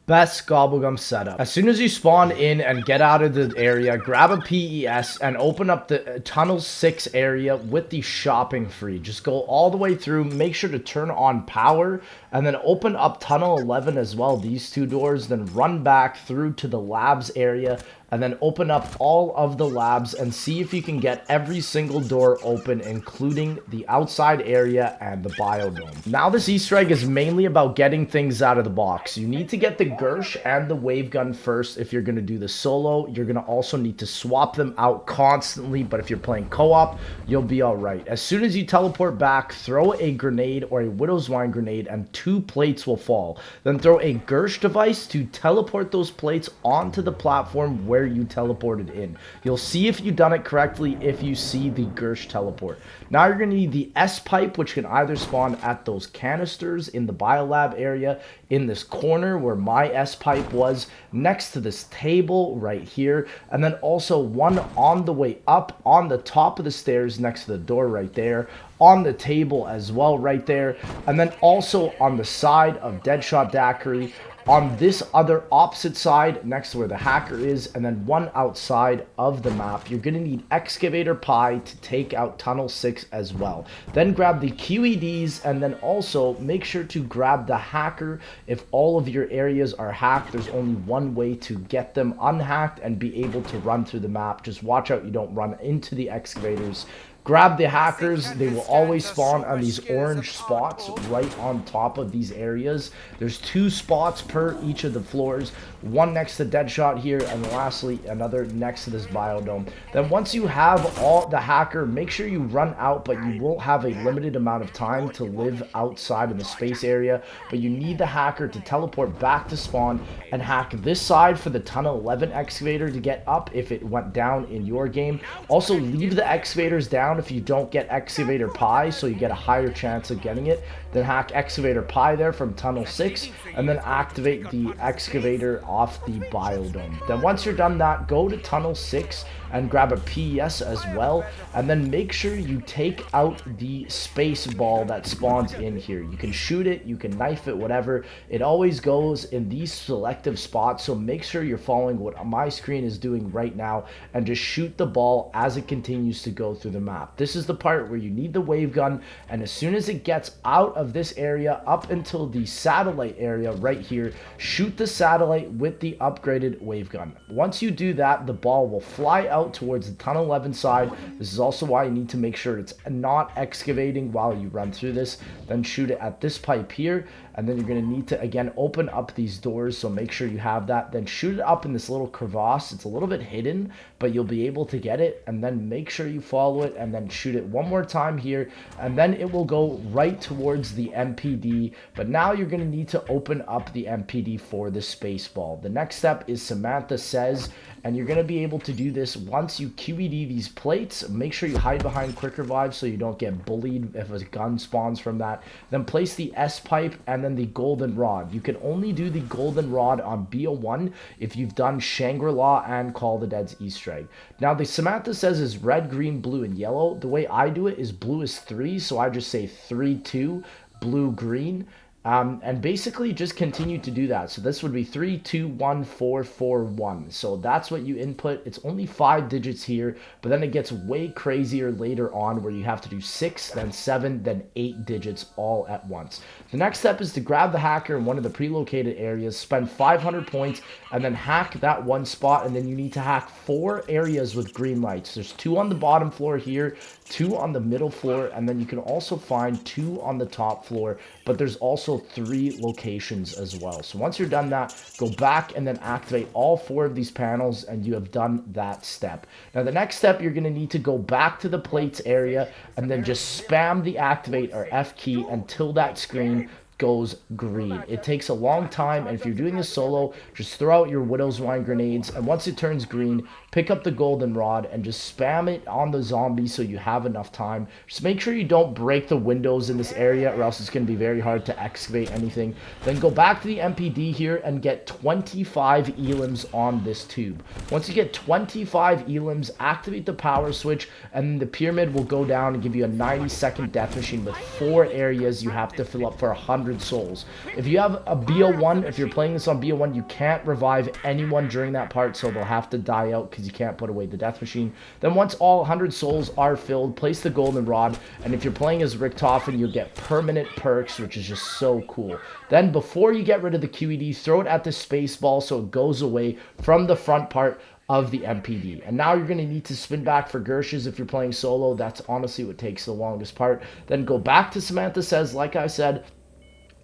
Best Gobblegum setup. As soon as you spawn in and get out of the area, grab a PES and open up the Tunnel 6 area with the shopping free. Just go all the way through, make sure to turn on power, and then open up Tunnel 11 as well, these two doors, then run back through to the labs area, and then open up all of the labs and see if you can get every single door open, including the outside area and the biodome. Now this Easter egg is mainly about getting things out of the box. You need to get the Gersch and the wave gun first if you're going to do the solo. You're going to also need to swap them out constantly, but if you're playing co-op, you'll be alright. As soon as you teleport back, throw a grenade or a Widow's Wine grenade and 2 plates will fall. Then throw a Gersch device to teleport those plates onto the platform where you teleported in. You'll see if you've done it correctly if you see the Gersch teleport. Now you're going to need the S-pipe, which can either spawn at those canisters in the biolab area, in this corner where my S-pipe was, next to this table right here, and then also one on the way up on the top of the stairs next to the door right there, on the table as well right there, and then also on the side of Deadshot Daiquiri, on this other opposite side next to where the hacker is, and then one outside of the map. You're going to need Excavator Pie to take out Tunnel 6 as well. Then grab the QEDs, and then also make sure to grab the hacker. If all of your areas are hacked, there's only one way to get them unhacked and be able to run through the map. Just watch out you don't run into the excavators. Grab the hackers. They will always spawn on these orange spots right on top of these areas. There's 2 spots per each of the floors, one next to Deadshot here, and lastly another next to this biodome. Then once you have all the hacker, make sure you run out, but you will have a limited amount of time to live outside in the space area. But you need the hacker to teleport back to spawn and hack this side for the Tunnel 11 excavator to get up if it went down in your game. Also leave the excavators down if you don't get Excavator Pie, so you get a higher chance of getting it. Then hack Excavator Pie there from Tunnel 6, and then activate the excavator off the biodome. Then once you're done that, go to Tunnel 6 and grab a PES as well, and then make sure you take out the space ball that spawns in here. You can shoot it, you can knife it, whatever. It always goes in these selective spots, so make sure you're following what my screen is doing right now and just shoot the ball as it continues to go through the map. This is the part where you need the wave gun, and as soon as it gets out of this area up until the satellite area right here, shoot the satellite with the upgraded wave gun. Once you do that, the ball will fly out towards the Tunnel 11 side. This is also why you need to make sure it's not excavating while you run through this. Then shoot it at this pipe here, and then you're going to need to again open up these doors, so make sure you have that. Then shoot it up in this little crevasse. It's a little bit hidden, but you'll be able to get it, and then make sure you follow it and then shoot it one more time here, and then it will go right towards the MPD. But now you're going to need to open up the MPD for the space ball. The next step is Samantha Says, and you're going to be able to do this once you QED these plates. Make sure you hide behind Quick Revive so you don't get bullied if a gun spawns from that. Then place the S-pipe and then the golden rod. You can only do the golden rod on BO1 if you've done Shangri-La and Call of the Dead's Easter egg. Now the Samantha Says is red, green, blue, and yellow. The way I do it is blue is 3, so I just say 3, 2, blue, green. And basically just continue to do that. So this would be 3, 2, 1, 4, 4, 1. So that's what you input. It's only 5 digits here, but then it gets way crazier later on where you have to do 6, then 7, then 8 digits all at once. The next step is to grab the hacker in one of the pre-located areas, spend 500 points, and then hack that one spot, and then you need to hack 4 areas with green lights. There's 2 on the bottom floor here, 2 on the middle floor, and then you can also find 2 on the top floor, but there's also 3 locations as well. So once you're done that, go back and then activate all 4 of these panels, and you have done that step. Now the next step, you're going to need to go back to the plates area and then just spam the activate or F key until that screen goes green. It takes a long time, and if you're doing this solo, just throw out your Widow's Wine grenades, and once it turns green, pick up the golden rod and just spam it on the zombie so you have enough time. Just make sure you don't break the windows in this area, or else it's going to be very hard to excavate anything. Then go back to the MPD here and get 25 elims on this tube. Once you get 25 elims, activate the power switch, and the pyramid will go down and give you a 90-second death machine with 4 areas you have to fill up for 100 100 souls. If you have a BO1, if you're playing this on BO1, you can't revive anyone during that part, so they'll have to die out because you can't put away the death machine. Then once all 100 souls are filled, place the golden rod, and if you're playing as Richtofen, you'll get permanent perks, which is just so cool. Then before you get rid of the QED, throw it at the space ball so it goes away from the front part of the MPD. And now you're going to need to spin back for Gersch's if you're playing solo. That's honestly what takes the longest part. Then go back to Samantha Says, like I said,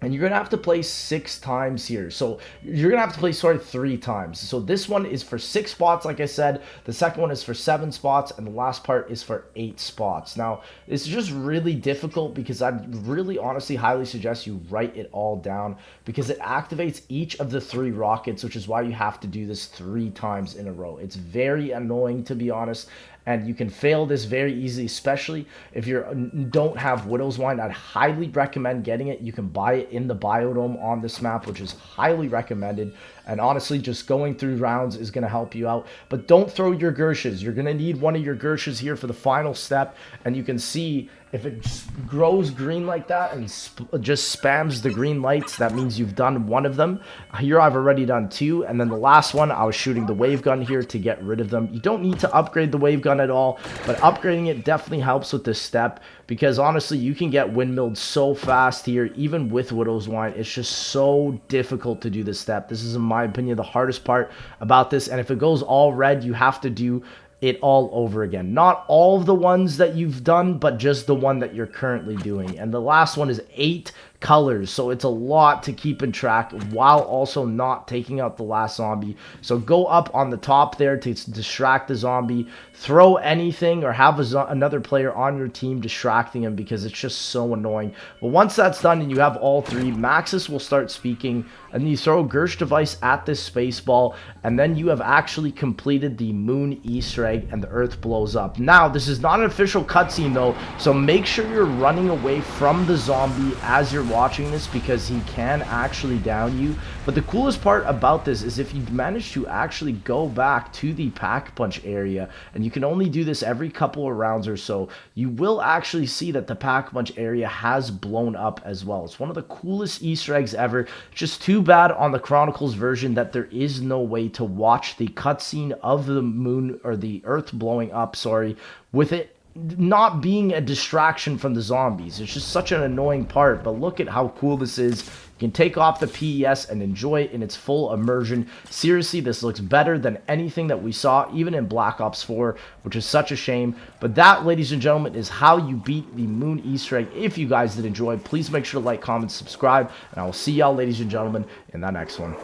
and you're going to have to play 6 times here. So you're going to have to play, 3 times. So this one is for 6 spots, like I said. The second one is for 7 spots. And the last part is for 8 spots. Now, it's just really difficult because I'd really honestly highly suggest you write it all down, because it activates each of the 3 rockets, which is why you have to do this 3 times in a row. It's very annoying, to be honest. And you can fail this very easily, especially if you don't have Widow's Wine. I'd highly recommend getting it. You can buy it in the biodome on this map, which is highly recommended. And honestly, just going through rounds is going to help you out. But don't throw your Gersch's. You're going to need one of your Gersch's here for the final step. And you can see if it just grows green like that and just spams the green lights, that means you've done one of them. Here I've already done 2. And then the last one, I was shooting the wave gun here to get rid of them. You don't need to upgrade the wave gun at all, but upgrading it definitely helps with this step, because honestly, you can get windmilled so fast here, even with Widow's Wine. It's just so difficult to do this step. This is, in my opinion, the hardest part about this. And if it goes all red, you have to do it all over again. Not all of the ones that you've done, but just the one that you're currently doing. And the last one is 8 colors, so it's a lot to keep in track while also not taking out the last zombie. So go up on the top there to distract the zombie, throw anything, or have another player on your team distracting him, because it's just so annoying. But once that's done and you have all 3, Maxis will start speaking, and you throw Gersch device at this space ball, and then you have actually completed the moon Easter egg, and the earth blows up. Now, this is not an official cutscene though, so make sure you're running away from the zombie as you're watching this, because he can actually down you. But the coolest part about this is if you manage to actually go back to the pack punch area, and you can only do this every couple of rounds or so, you will actually see that the pack punch area has blown up as well. It's one of the coolest Easter eggs ever. Just too bad on the Chronicles version that there is no way to watch the cutscene of the moon, or the earth blowing up, sorry, with it not being a distraction from the zombies. It's just such an annoying part, but look at how cool this is. You can take off the PES and enjoy it in its full immersion. Seriously, this looks better than anything that we saw even in Black Ops 4, which is such a shame. But that, ladies and gentlemen, is how you beat the moon Easter egg. If you guys did enjoy, please make sure to like, comment, subscribe, and I will see y'all, ladies and gentlemen, in that next one.